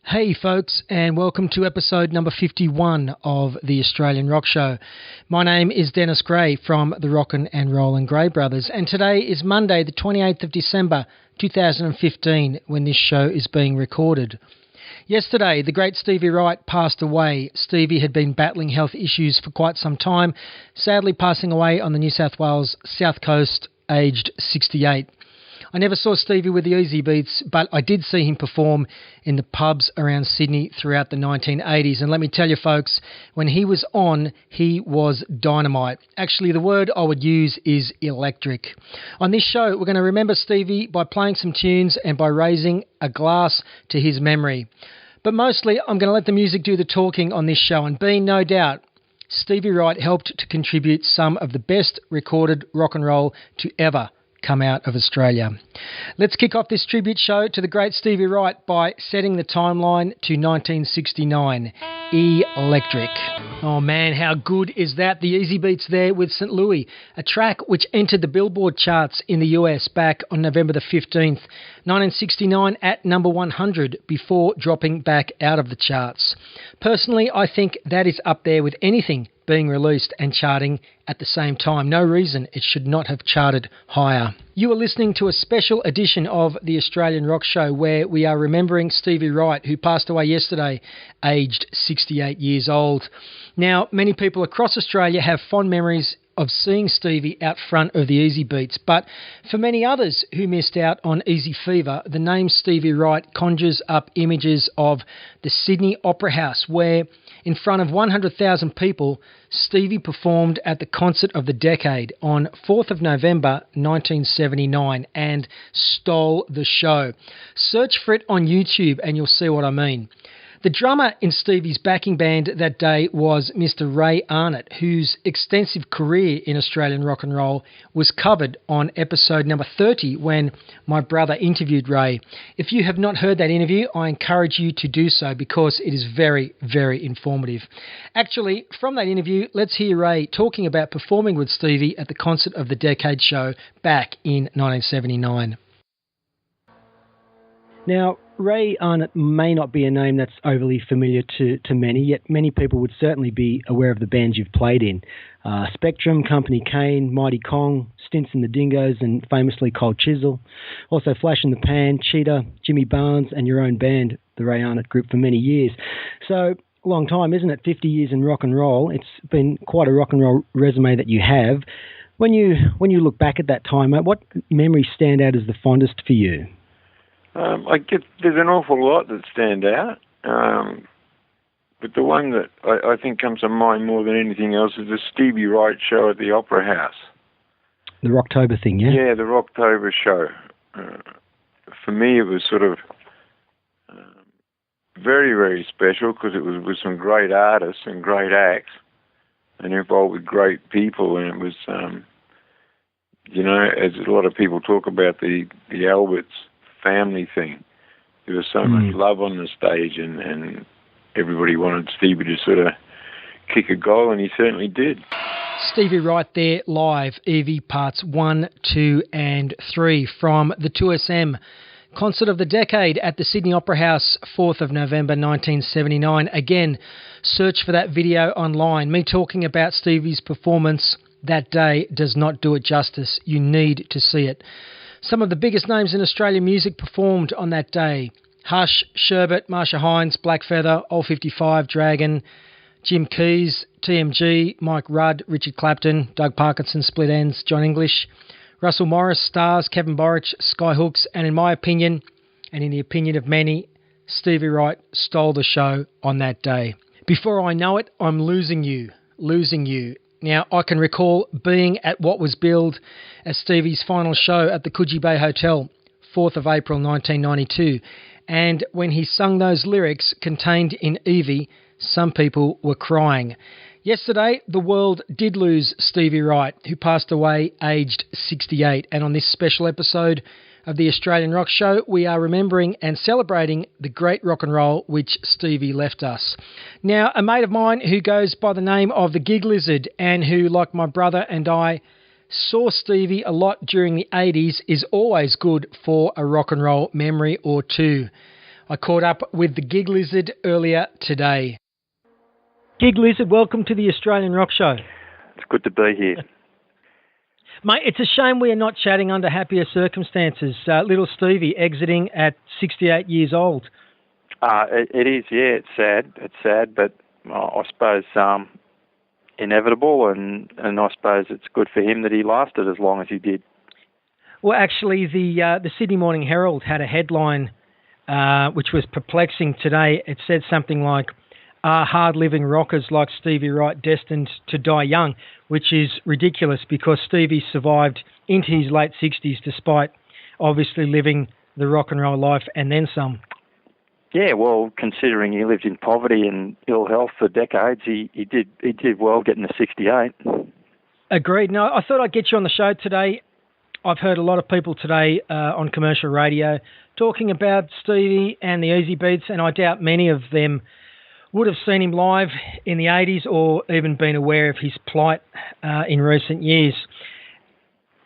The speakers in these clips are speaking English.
Hey folks, and welcome to episode number 51 of the Australian Rock Show. My name is Dennis Gray from the Rockin' and Rollin' Gray Brothers, and today is Monday the 28th of December 2015 when this show is being recorded. Yesterday, the great Stevie Wright passed away. Stevie had been battling health issues for quite some time, sadly passing away on the New South Wales South Coast, aged 68. I never saw Stevie with the Easybeats, but I did see him perform in the pubs around Sydney throughout the 1980s. And let me tell you, folks, when he was on, he was dynamite. Actually, the word I would use is electric. On this show, we're going to remember Stevie by playing some tunes and by raising a glass to his memory. But mostly, I'm going to let the music do the talking on this show. And be no doubt, Stevie Wright helped to contribute some of the best recorded rock and roll to ever come out of Australia. Let's kick off this tribute show to the great Stevie Wright by setting the timeline to 1969. Electric. Oh man, how good is that? The Easybeats there with St. Louis, a track which entered the Billboard charts in the US back on November the 15th, 1969 at number 100 before dropping back out of the charts. Personally, I think that is up there with anything being released and charting at the same time. No reason it should not have charted higher. You are listening to a special edition of the Australian Rock Show where we are remembering Stevie Wright, who passed away yesterday, aged 68 years old. Now, many people across Australia have fond memories of seeing Stevie out front of the Easybeats, but for many others who missed out on Easy Fever, the name Stevie Wright conjures up images of the Sydney Opera House, where in front of 100,000 people, Stevie performed at the Concert of the Decade on 4th of November 1979 and stole the show. Search for it on YouTube and you'll see what I mean. The drummer in Stevie's backing band that day was Mr. Ray Arnott, whose extensive career in Australian rock and roll was covered on episode number 30 when my brother interviewed Ray. If you have not heard that interview, I encourage you to do so because it is very, very informative. Actually, from that interview, let's hear Ray talking about performing with Stevie at the Concert of the Decade show back in 1979. Now, Ray Arnott may not be a name that's overly familiar to many, yet many people would certainly be aware of the bands you've played in. Spectrum, Company Cane, Mighty Kong, Stints and the Dingoes, and famously Cold Chisel. Also Flash in the Pan, Cheetah, Jimmy Barnes, and your own band, the Ray Arnott Group, for many years. So, a long time, isn't it? 50 years in rock and roll. It's been quite a rock and roll resume that you have. When you look back at that time, mate, what memories stand out as the fondest for you? There's an awful lot that stand out, but the one that I think comes to mind more than anything else is the Stevie Wright show at the Opera House. The Rocktober thing, yeah? Yeah, the Rocktober show. For me, it was sort of very, very special because it was with some great artists and great acts and involved with great people, and it was, as a lot of people talk about the Alberts family thing. There was so much love on the stage, and everybody wanted Stevie to sort of kick a goal, and he certainly did. Stevie Wright there live, Evie Parts 1, 2 and 3 from the 2SM Concert of the Decade at the Sydney Opera House, 4th of November 1979. Again, search for that video online. Me talking about Stevie's performance that day does not do it justice. You need to see it. Some of the biggest names in Australian music performed on that day. Hush, Sherbet, Marsha Hines, Black Feather, Old 55, Dragon, Jim Keys, TMG, Mike Rudd, Richard Clapton, Doug Parkinson, Split Enz, John English, Russell Morris, Stars, Kevin Borich, Skyhooks, and in my opinion, and in the opinion of many, Stevie Wright stole the show on that day. Before I know it, I'm losing you. Now, I can recall being at what was billed as Stevie's final show at the Coogee Bay Hotel, 4th of April 1992, and when he sung those lyrics contained in Evie, some people were crying. Yesterday, the world did lose Stevie Wright, who passed away aged 68, and on this special episode of the Australian Rock Show, we are remembering and celebrating the great rock and roll which Stevie left us. Now, a mate of mine who goes by the name of the Gig Lizard and who, like my brother and I, saw Stevie a lot during the 80s is always good for a rock and roll memory or two. I caught up with the Gig Lizard earlier today. Gig Lizard, welcome to the Australian Rock Show. It's good to be here. Mate, it's a shame we are not chatting under happier circumstances. Little Stevie exiting at 68 years old. It is, yeah. It's sad. It's sad, but I suppose inevitable, and I suppose it's good for him that he lasted as long as he did. Well, actually, the Sydney Morning Herald had a headline which was perplexing today. It said something like, "Are hard-living rockers like Stevie Wright destined to die young?" Which is ridiculous because Stevie survived into his late 60s despite obviously living the rock and roll life and then some. Yeah, well, considering he lived in poverty and ill health for decades, he did well getting to 68. Agreed. No, I thought I'd get you on the show today. I've heard a lot of people today on commercial radio talking about Stevie and the Easybeats, and I doubt many of them would have seen him live in the 80s or even been aware of his plight in recent years.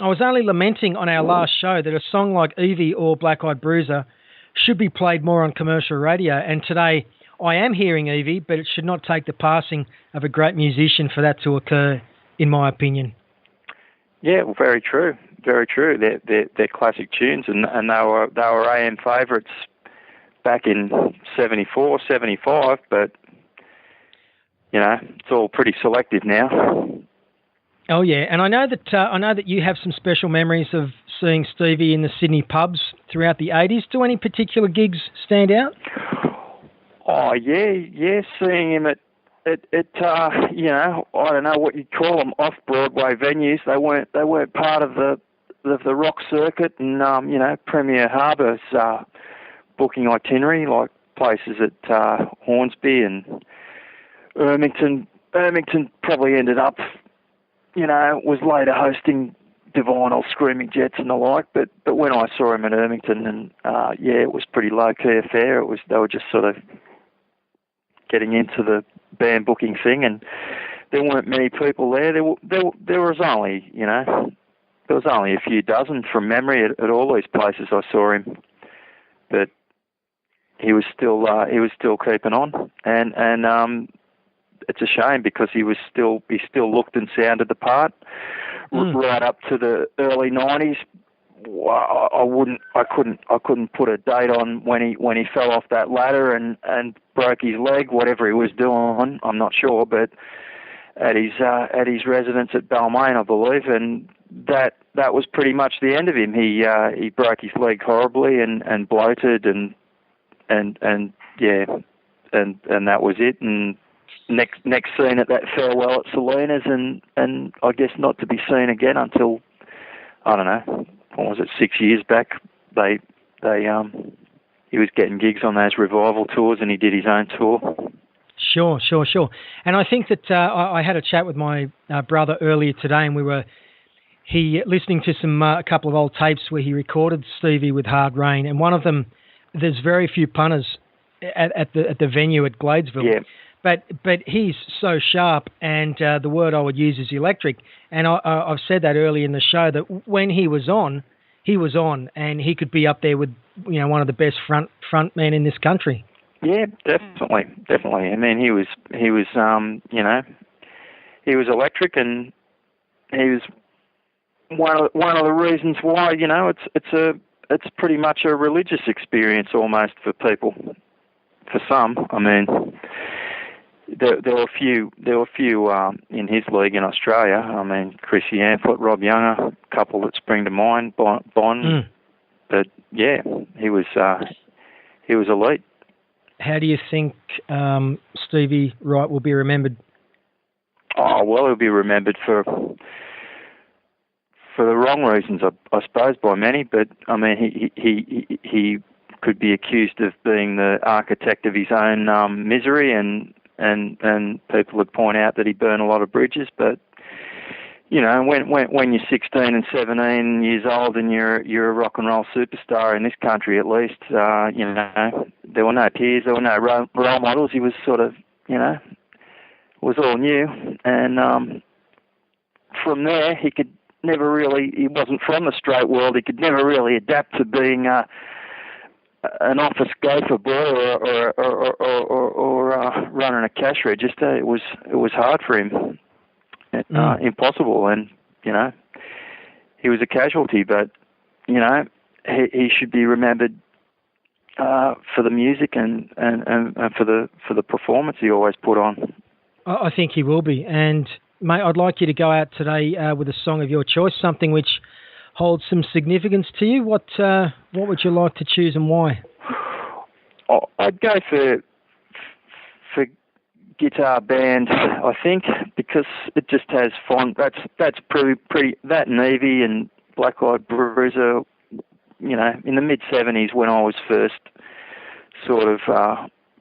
I was only lamenting on our last show that a song like Evie or Black Eyed Bruiser should be played more on commercial radio, and today I am hearing Evie, but it should not take the passing of a great musician for that to occur, in my opinion. Yeah, well, very true. Very true. They're classic tunes, and they were AM favourites back in 74, 75, but, you know, it's all pretty selective now. Oh, yeah, and I know that you have some special memories of seeing Stevie in the Sydney pubs throughout the 80s. Do any particular gigs stand out? Oh, yeah, seeing him at you know, I don't know what you'd call them, off-Broadway venues. They weren't part of the rock circuit, and, you know, Premier Harbour's booking itinerary, like places at Hornsby and Ermington. Ermington probably ended up, you know, was later hosting Divine or Screaming Jets and the like, but when I saw him at Ermington, and yeah, it was pretty low-key affair. They were just sort of getting into the band booking thing, and there weren't many people there. There was only, you know, there was only a few dozen from memory at all these places I saw him, but he was still keeping on, and it's a shame because he still looked and sounded the part right up to the early 90s. I couldn't put a date on when he fell off that ladder and broke his leg, whatever he was doing. I'm not sure, but at his residence at Balmain, I believe, and that was pretty much the end of him. He broke his leg horribly and bloated and yeah, and that was it. And next scene at that farewell at Selena's, and I guess not to be seen again until, I don't know, what was it, 6 years back. He was getting gigs on those revival tours, and he did his own tour. Sure. And I think that I had a chat with my brother earlier today, and we were listening to a couple of old tapes where he recorded Stevie with Hard Rain, and one of them, there's very few punters at the venue at Gladesville. Yeah. But he's so sharp, and the word I would use is electric. And I've said that early in the show that when he was on, and he could be up there with, you know, one of the best front men in this country. Yeah, definitely. I mean, he was you know, he was electric, and he was one of the reasons why, you know, it's pretty much a religious experience almost for people. For some, I mean. There were a few in his league in Australia. I mean, Chrissy Amphlett, Rob Younger, a couple that spring to mind, Bon. But yeah, he was elite. How do you think Stevie Wright will be remembered? Oh well, he'll be remembered for the wrong reasons, I suppose, by many. But I mean, he could be accused of being the architect of his own misery, and people would point out that he burned a lot of bridges. But you know, when you're 16 and 17 years old and you're a rock and roll superstar in this country, at least, you know, there were no peers, there were no role models. He was sort of, you know, was all new, and from there he wasn't from the straight world. He could never really adapt to being an office gopher boy or running a cash register. It was hard for him, impossible. And he was a casualty, but he should be remembered for the music and for the performance he always put on. I think he will be. And mate, I'd like you to go out today with a song of your choice, something which holds some significance to you. What would you like to choose and why? I'd go for guitar band, I think, because it just has fun. That's pretty. That and Evie and Black Eyed Bruiser. In the mid '70s when I was first sort of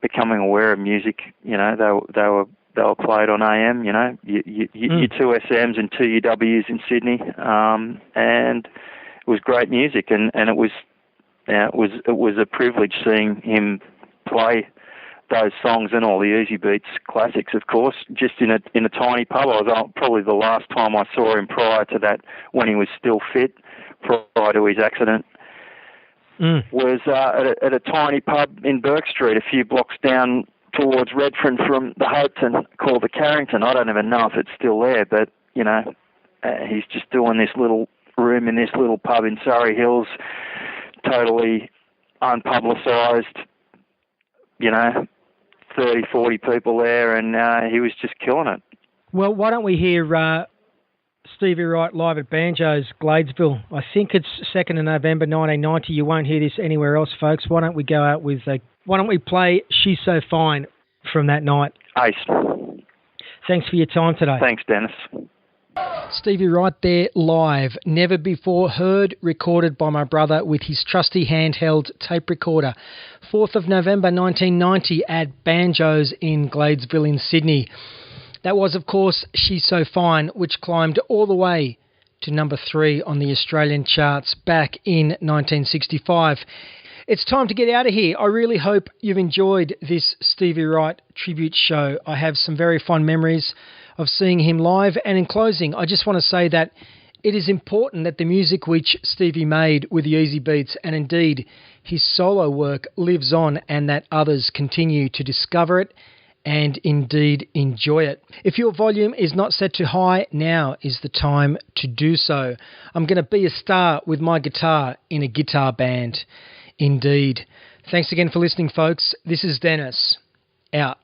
becoming aware of music, they were played on AM. Your 2 SMs and 2 UWs in Sydney, and it was great music, and it was a privilege seeing him play those songs and all the Easybeats classics, of course, just in a tiny pub. I was probably the last time I saw him prior to that, when he was still fit, prior to his accident. Was at a tiny pub in Burke Street, a few blocks down towards Redfern from the Hopeton, called the Carrington. I don't even know if it's still there, but he's just doing this little room in this little pub in Surrey Hills, totally unpublicised. 30, 40 people there, and he was just killing it. Well, why don't we hear Stevie Wright live at Banjo's, Gladesville? I think it's 2nd of November 1990. You won't hear this anywhere else, folks. Why don't we go out with why don't we play She's So Fine from that night? Ace. Thanks for your time today. Thanks, Dennis. Stevie Wright there live, never before heard, recorded by my brother with his trusty handheld tape recorder. 4th of November 1990 at Banjo's in Gladesville in Sydney. That was, of course, She's So Fine, which climbed all the way to number 3 on the Australian charts back in 1965. It's time to get out of here. I really hope you've enjoyed this Stevie Wright tribute show. I have some very fond memories of seeing him live. And in closing, I just want to say that it is important that the music which Stevie made with the Easybeats, and indeed his solo work, lives on, and that others continue to discover it and indeed enjoy it. If your volume is not set to high, now is the time to do so. I'm going to be a star with my guitar in a guitar band. Indeed. Thanks again for listening, folks. This is Dennis. Out.